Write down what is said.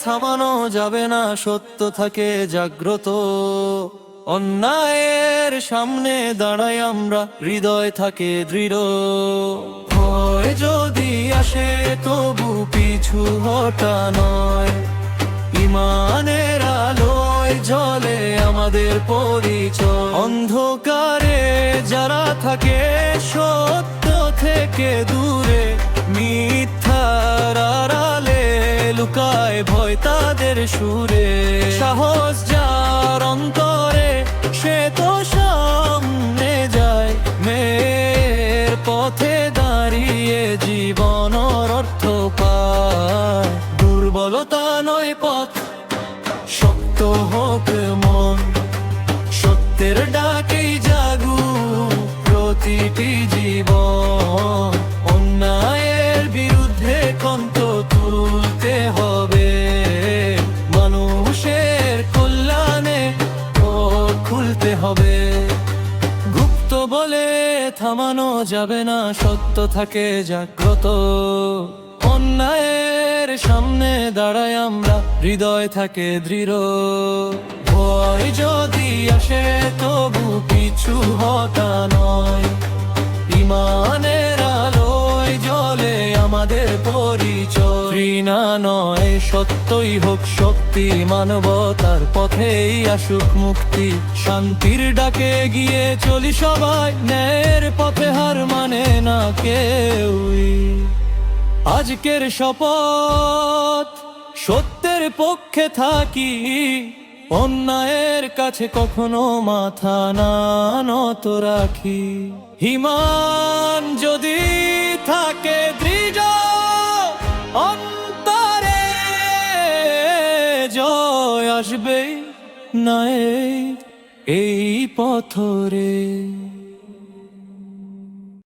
থামানো যাবে না, সত্য থাকে জাগ্রত। অন্যায়ের সামনে দাঁড়াই আমরা, হৃদয় থাকে দৃঢ়। ভয় যদি আসে তবু পিছু হটা নয়, ইমানের আলোয় জ্বলে আমাদের পরিচয়। অন্ধকারে যারা থাকে সত্য থেকে দূরে, মিথ্যার আড়ালে লুকায় ভয় তাদের সুরে। সাহস যার অন্তরে সে তো সামনে যায়, মেয়ের পথে দাঁড়িয়ে জীবনের অর্থ পায়। দুর্বলতা নয় পথ, শক্ত হোক মন, সত্যের ডাকেই জাগুক প্রতিটি জীবন। অন্যায়ের বিরুদ্ধে কণ্ঠ তুলতে হবে, মানুষের কল্যাণে পথ খুলতে হবে। গুপ্ত বলে থামানো যাবে না, সত্য থাকে জাগ্রত। অন্যায়ের সামনে দাঁড়াই আমরা, হৃদয় থাকে দৃঢ়। ভয় যদি আসে তবু পিছু হটা নয়, ইমানের আলোয় জ্বলে আমাদের পরিচয়। ঘৃণা নয়, সত্যই হোক শক্তি, মানবতার পথেই আসুক মুক্তি। শান্তির ডাকে গিয়ে চলি সবাই, ন্যায়ের পথে হার মানে না কেউই। আজকের শপথ, সত্যের পক্ষে থাকি, অন্যায়ের কাছে কখনো মাথা না নত রাখি। ঈমান যদি থাকে দৃঢ় অন্তরে, জয় আসবেই না এই পথরে।